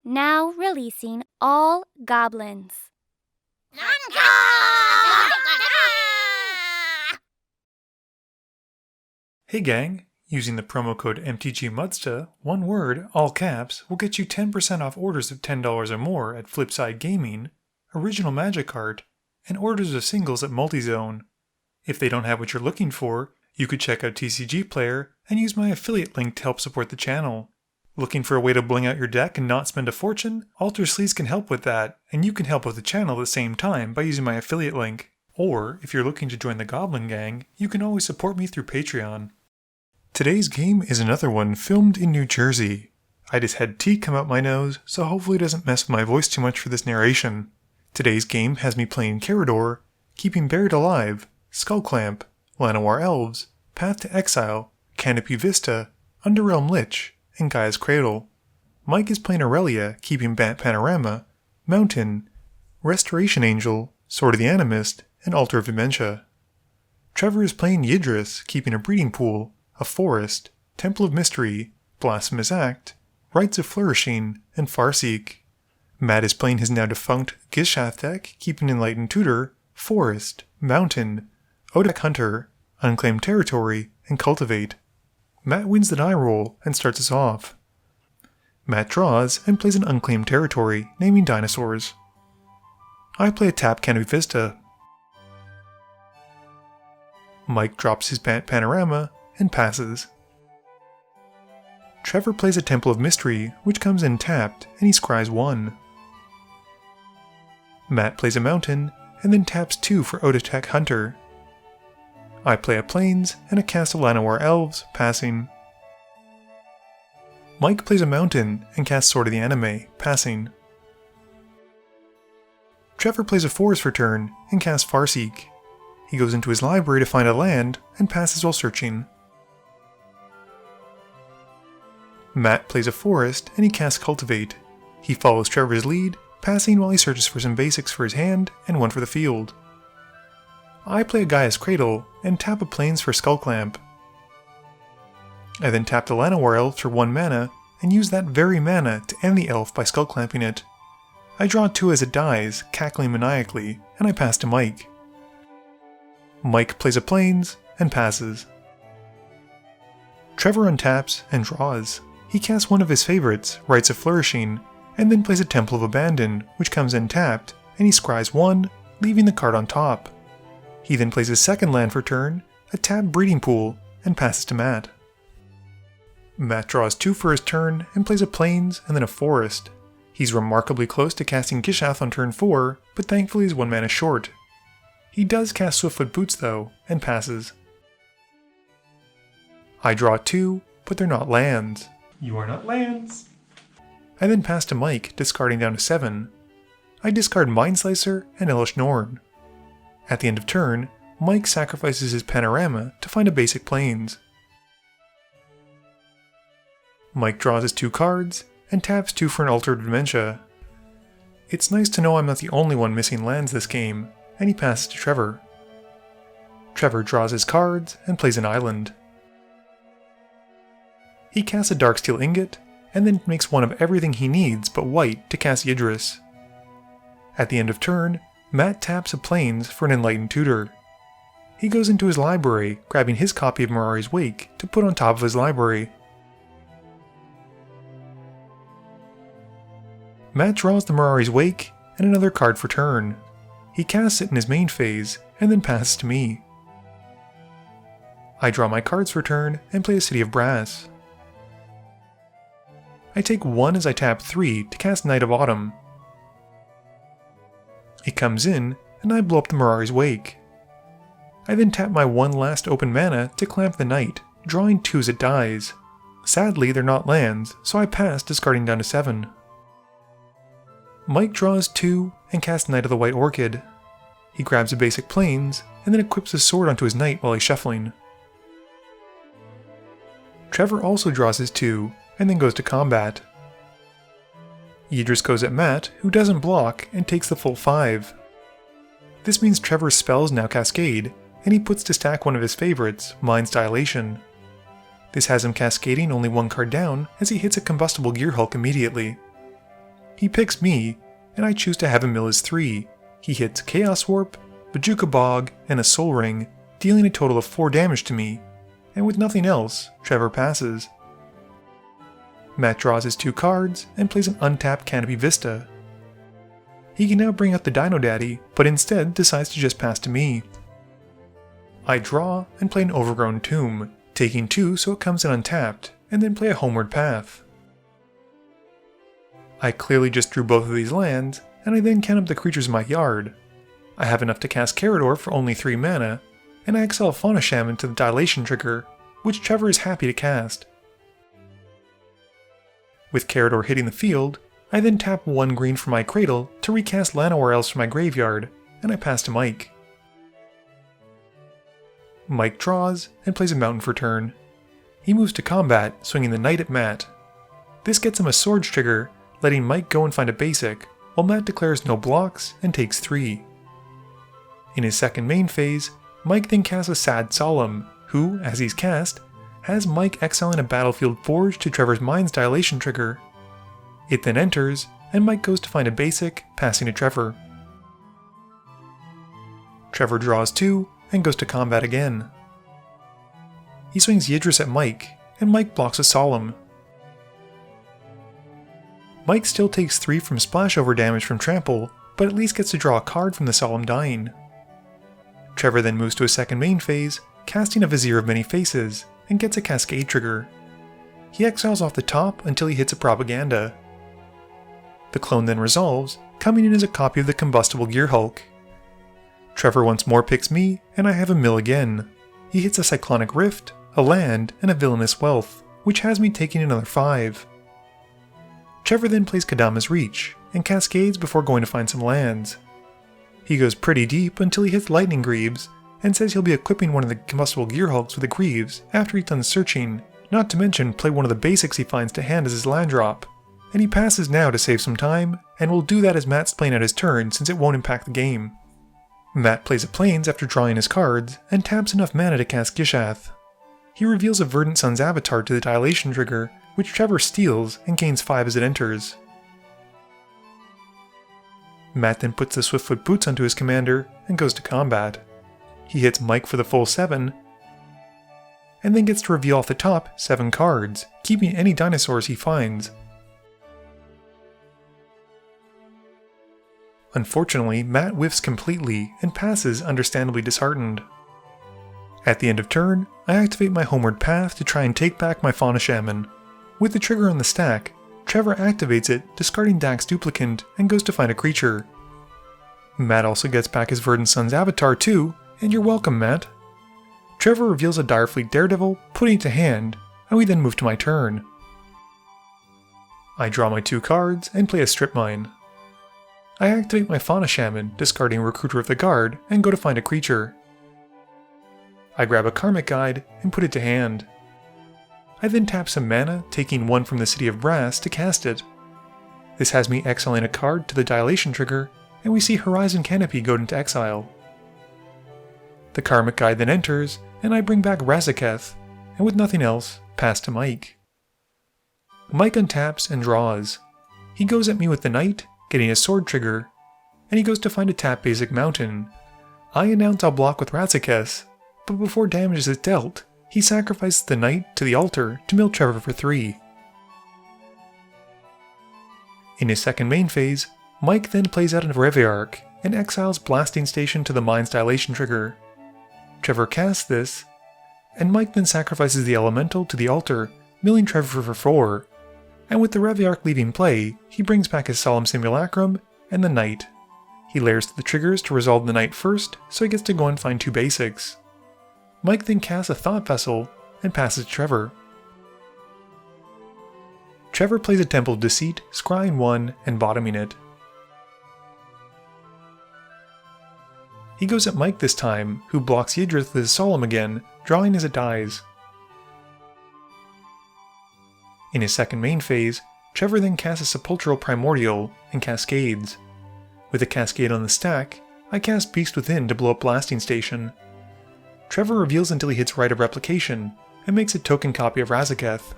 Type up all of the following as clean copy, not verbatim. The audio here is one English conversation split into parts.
Now releasing all goblins. Hey gang, using the promo code MTGMudsta, one word, all caps, will get you 10% off orders of $10 or more at Flipside Gaming, Original Magic Art, and orders of singles at Multizone. If they don't have what you're looking for, you could check out TCG Player and use my affiliate link to help support the channel. Looking for a way to bling out your deck and not spend a fortune? Alter Sleaze can help with that, and you can help with the channel at the same time by using my affiliate link. Or, if you're looking to join the Goblin Gang, you can always support me through Patreon. Today's game is another one filmed in New Jersey. I just had tea come out my nose, so hopefully it doesn't mess with my voice too much for this narration. Today's game has me playing Karador, Keeping Buried Alive, Skullclamp, Llanowar Elves, Path to Exile, Canopy Vista, Underrealm Lich, and Gaia's Cradle. Mike is playing Aurelia, Keeping Bat Panorama, Mountain, Restoration Angel, Sword of the Animist, and Altar of Dementia. Trevor is playing Yidris, Keeping a Breeding Pool, a Forest, Temple of Mystery, Blasphemous Act, Rites of Flourishing, and Farseek. Matt is playing his now defunct Gishath deck, Keeping Enlightened Tutor, Forest, Mountain, Odak Hunter, Unclaimed Territory, and Cultivate. Matt wins the die roll and starts us off. Matt draws and plays an Unclaimed Territory, naming dinosaurs. I play a tap Canopy Vista. Mike drops his Bat Panorama and passes. Trevor plays a Temple of Mystery, which comes in tapped, and he scries 1. Matt plays a Mountain, and then taps 2 for Odak Hunter. I play a Plains and a cast of Llanowar Elves, passing. Mike plays a Mountain and casts Sword of the Anime, passing. Trevor plays a Forest for turn and casts Farseek. He goes into his library to find a land and passes while searching. Matt plays a Forest and he casts Cultivate. He follows Trevor's lead, passing while he searches for some basics for his hand and one for the field. I play a Gaia's Cradle and tap a Plains for Skullclamp. I then tap the Llanowar Elf for 1 mana and use that very mana to end the elf by Skullclamping it. I draw 2 as it dies, cackling maniacally, and I pass to Mike. Mike plays a Plains and passes. Trevor untaps and draws. He casts one of his favorites, Rites of Flourishing, and then plays a Temple of Abandon, which comes in tapped, and he scries 1, leaving the card on top. He then plays his second land for turn, a tapped Breeding Pool, and passes to Matt. Matt draws 2 for his turn and plays a Plains and then a Forest. He's remarkably close to casting Gishath on turn 4, but thankfully is 1 mana short. He does cast Swiftfoot Boots though, and passes. I draw 2, but they're not lands. You are not lands. I then pass to Mike, discarding down to 7. I discard Mindslicer and Elish Norn. At the end of turn, Mike sacrifices his Panorama to find a basic Plains. Mike draws his 2 cards, and taps 2 for an Altar of Dementia. It's nice to know I'm not the only one missing lands this game, and he passes to Trevor. Trevor draws his cards and plays an island. He casts a Darksteel Ingot, and then makes 1 of everything he needs but white to cast Yidris. At the end of turn, Matt taps a Plains for an Enlightened Tutor. He goes into his library, grabbing his copy of Mirari's Wake to put on top of his library. Matt draws the Mirari's Wake and another card for turn. He casts it in his main phase, and then passes to me. I draw my cards for turn and play a City of Brass. I take 1 as I tap 3 to cast Night of Autumn. It comes in, and I blow up the Mirari's Wake. I then tap my 1 last open mana to clamp the Night, drawing 2 as it dies. Sadly, they're not lands, so I pass, discarding down to 7. Mike draws 2 and casts Knight of the White Orchid. He grabs a basic Plains, and then equips his sword onto his knight while he's shuffling. Trevor also draws his 2, and then goes to combat. Yidris goes at Matt, who doesn't block, and takes the full 5. This means Trevor's spells now cascade, and he puts to stack one of his favorites, Mind's Dilation. This has him cascading only 1 card down, as he hits a combustible Gearhulk immediately. He picks me, and I choose to have him mill his 3. He hits Chaos Warp, Bojuka Bog, and a Soul Ring, dealing a total of 4 damage to me, and with nothing else, Trevor passes. Matt draws his 2 cards and plays an untapped Canopy Vista. He can now bring out the Dino Daddy, but instead decides to just pass to me. I draw and play an Overgrown Tomb, taking 2 so it comes in untapped, and then play a Homeward Path. I clearly just drew both of these lands, and I then count up the creatures in my yard. I have enough to cast Karador for only 3 mana, and I exile Fauna Shaman to the Dilation trigger, which Trevor is happy to cast. With Karador hitting the field, I then tap 1 green from my cradle to recast Llanowar Elves from my graveyard, and I pass to Mike. Mike draws and plays a Mountain for turn. He moves to combat, swinging the Knight at Matt. This gets him a Swords trigger, letting Mike go and find a basic, while Matt declares no blocks and takes 3. In his second main phase, Mike then casts a Sad Solemn, who, as he's cast, has Mike exiling a Battlefield Forge to Trevor's Mind's Dilation trigger. It then enters, and Mike goes to find a basic, passing to Trevor. Trevor draws 2, and goes to combat again. He swings Yidris at Mike, and Mike blocks a Solemn. Mike still takes 3 from splashover damage from Trample, but at least gets to draw a card from the Solemn dying. Trevor then moves to his second main phase, casting a Vizier of Many Faces, and gets a Cascade trigger. He exiles off the top until he hits a Propaganda. The clone then resolves, coming in as a copy of the Combustible Gearhulk. Trevor once more picks me, and I have him mill again. He hits a Cyclonic Rift, a land, and a Villainous Wealth, which has me taking another 5. Trevor then plays Kadama's Reach, and cascades before going to find some lands. He goes pretty deep until he hits Lightning Greaves, and says he'll be equipping one of the Combustible Gearhulks with the Greaves after he's done searching, not to mention play one of the basics he finds to hand as his land drop. And he passes now to save some time, and will do that as Matt's playing out his turn since it won't impact the game. Matt plays a Plains after drawing his cards, and taps enough mana to cast Gishath. He reveals a Verdant Sun's avatar to the Dilation trigger, which Trevor steals and gains 5 as it enters. Matt then puts the Swiftfoot Boots onto his commander, and goes to combat. He hits Mike for the full 7, and then gets to reveal off the top 7 cards, keeping any dinosaurs he finds. Unfortunately, Matt whiffs completely and passes, understandably disheartened. At the end of turn, I activate my Homeward Path to try and take back my Fauna Shaman. With the trigger on the stack, Trevor activates it, discarding Dax Duplicant, and goes to find a creature. Matt also gets back his Verdant Sun's avatar too, and you're welcome, Matt. Trevor reveals a Direfleet Daredevil, putting it to hand, and we then move to my turn. I draw my 2 cards and play a Strip Mine. I activate my Fauna Shaman, discarding Recruiter of the Guard, and go to find a creature. I grab a Karmic Guide and put it to hand. I then tap some mana, taking 1 from the City of Brass to cast it. This has me exiling a card to the Dilation trigger, and we see Horizon Canopy go into exile. The Karmic Guide then enters, and I bring back Razaketh, and with nothing else, pass to Mike. Mike untaps and draws. He goes at me with the Knight, getting a Sword trigger, and he goes to find a tap basic mountain. I announce I'll block with Razaketh, but before damage is dealt, he sacrifices the Knight to the altar to mill Trevor for 3. In his second main phase, Mike then plays out a Reveillark and exiles Blasting Station to the Mind's Dilation trigger. Trevor casts this, and Mike then sacrifices the Elemental to the altar, milling Trevor for 4. And with the Reveillark leaving play, he brings back his Solemn Simulacrum and the Knight. He layers to the triggers to resolve the Knight first, so he gets to go and find 2 basics. Mike then casts a Thought Vessel and passes to Trevor. Trevor plays a Temple of Deceit, scrying 1 and bottoming it. He goes at Mike this time, who blocks Yidris with his Solemn again, drawing as it dies. In his second main phase, Trevor then casts a Sepulchral Primordial and cascades. With a cascade on the stack, I cast Beast Within to blow up Blasting Station. Trevor reveals until he hits Rite of Replication, and makes a token copy of Razaketh.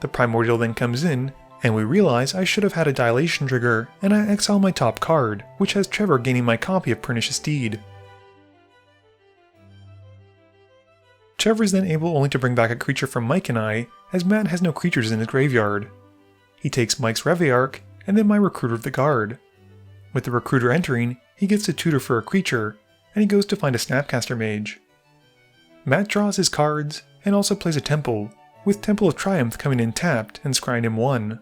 The Primordial then comes in, And we realize I should have had a dilation trigger, and I exile my top card, which has Trevor gaining my copy of Pernicious Deed. Trevor is then able only to bring back a creature from Mike and I, as Matt has no creatures in his graveyard. He takes Mike's Reveillark, and then my Recruiter of the Guard. With the Recruiter entering, he gets to tutor for a creature, and he goes to find a Snapcaster Mage. Matt draws his cards, and also plays a Temple, with Temple of Triumph coming in tapped and scrying him 1.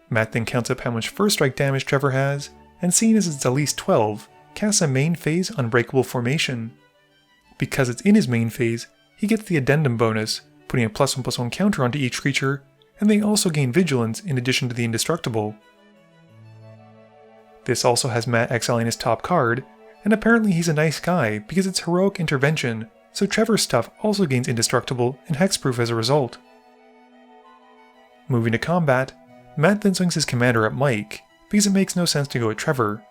Matt then counts up how much first strike damage Trevor has, and seeing as it's at least 12, casts a main phase Unbreakable Formation. Because it's in his main phase, he gets the Addendum bonus, putting a +1/+1 counter onto each creature, and they also gain Vigilance in addition to the Indestructible. This also has Matt exiling his top card, and apparently he's a nice guy because it's Heroic Intervention, so Trevor's stuff also gains Indestructible and Hexproof as a result. Moving to combat, Matt then swings his commander at Mike, because it makes no sense to go at Trevor.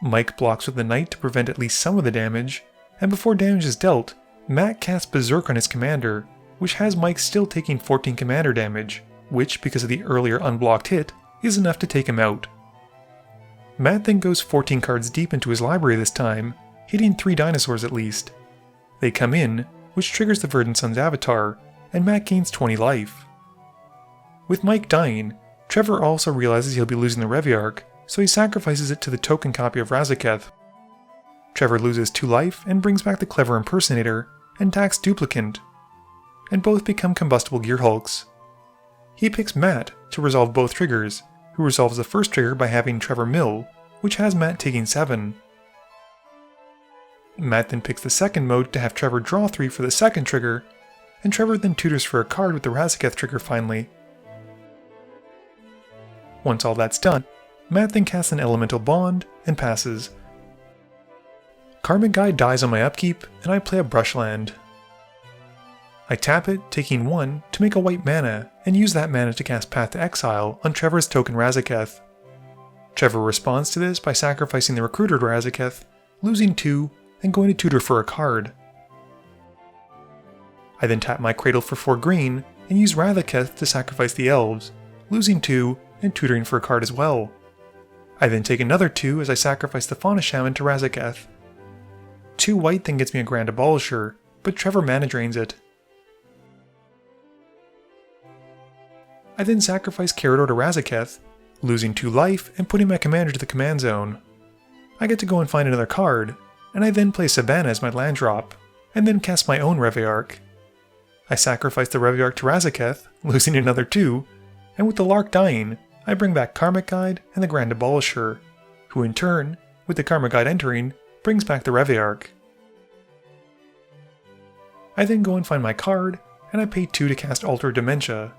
Mike blocks with the Knight to prevent at least some of the damage, and before damage is dealt, Matt casts Berserk on his commander, which has Mike still taking 14 commander damage, which, because of the earlier unblocked hit, is enough to take him out. Matt then goes 14 cards deep into his library this time, hitting 3 dinosaurs at least. They come in, which triggers the Verdant Sun's avatar, and Matt gains 20 life. With Mike dying, Trevor also realizes he'll be losing the Reveillark, so he sacrifices it to the token copy of Razaketh. Trevor loses 2 life and brings back the Clever Impersonator, and attacks Duplicant, and both become combustible Gearhulks. He picks Matt to resolve both triggers, who resolves the first trigger by having Trevor mill, which has Matt taking 7. Matt then picks the second mode to have Trevor draw 3 for the second trigger, and Trevor then tutors for a card with the Razaketh trigger finally. Once all that's done, Matt then casts an Elemental Bond and passes. Karmic Guide dies on my upkeep, and I play a Brushland. I tap it, taking 1 to make a white mana, and use that mana to cast Path to Exile on Trevor's token Razaketh. Trevor responds to this by sacrificing the Recruiter to Razaketh, losing 2, and going to tutor for a card. I then tap my Cradle for 4 green, and use Razaketh to sacrifice the Elves, losing 2, and tutoring for a card as well. I then take another 2 as I sacrifice the Fauna Shaman to Razaketh. 2 white then gets me a Grand Abolisher, but Trevor mana drains it. I then sacrifice Karador to Razaketh, losing 2 life and putting my commander to the command zone. I get to go and find another card, and I then play Savannah as my land drop, and then cast my own Reveillark. I sacrifice the Reveillark to Razaketh, losing another 2, and with the Lark dying, I bring back Karmic Guide and the Grand Abolisher, who in turn, with the Karmic Guide entering, brings back the Reveillark. I then go and find my card, and I pay 2 to cast Alter Dementia.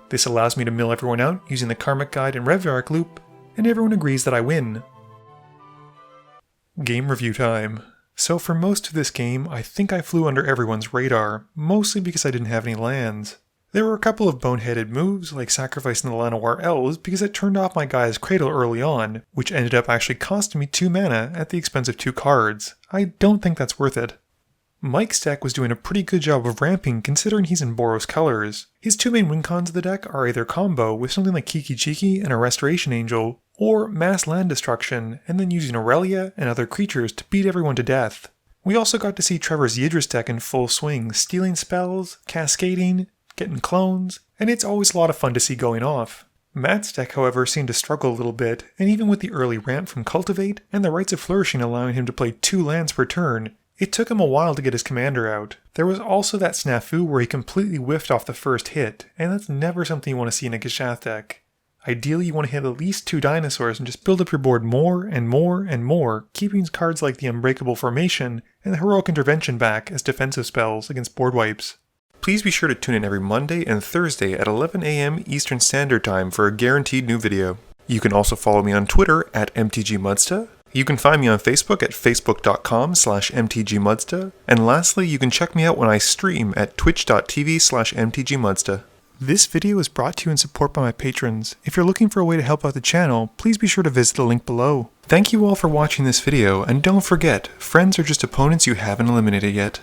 This allows me to mill everyone out using the Karmic Guide and Reveillark loop, and everyone agrees that I win. Game review time. So for most of this game, I think I flew under everyone's radar, mostly because I didn't have any lands. There were a couple of boneheaded moves, like sacrificing the Llanowar Elves because it turned off my guy's Cradle early on, which ended up actually costing me 2 mana at the expense of 2 cards. I don't think that's worth it. Mike's deck was doing a pretty good job of ramping considering he's in Boros colors. His 2 main win cons of the deck are either combo with something like Kiki Chiki and a Restoration Angel, or mass land destruction and then using Aurelia and other creatures to beat everyone to death. We also got to see Trevor's Yidris deck in full swing, stealing spells, cascading, getting clones, and it's always a lot of fun to see going off. Matt's deck, however, seemed to struggle a little bit, and even with the early ramp from Cultivate and the Rites of Flourishing allowing him to play 2 lands per turn, it took him a while to get his commander out. There was also that snafu where he completely whiffed off the first hit, and that's never something you want to see in a Gishath deck. Ideally, you want to hit at least 2 dinosaurs and just build up your board more and more and more, keeping cards like the Unbreakable Formation and the Heroic Intervention back as defensive spells against board wipes. Please be sure to tune in every Monday and Thursday at 11 AM Eastern Standard Time for a guaranteed new video. You can also follow me on Twitter at MTGMudsta. You can find me on Facebook at facebook.com/mtgmudsta. And lastly, you can check me out when I stream at twitch.tv/mtgmudsta. This video is brought to you in support by my patrons. If you're looking for a way to help out the channel, please be sure to visit the link below. Thank you all for watching this video, and don't forget, friends are just opponents you haven't eliminated yet.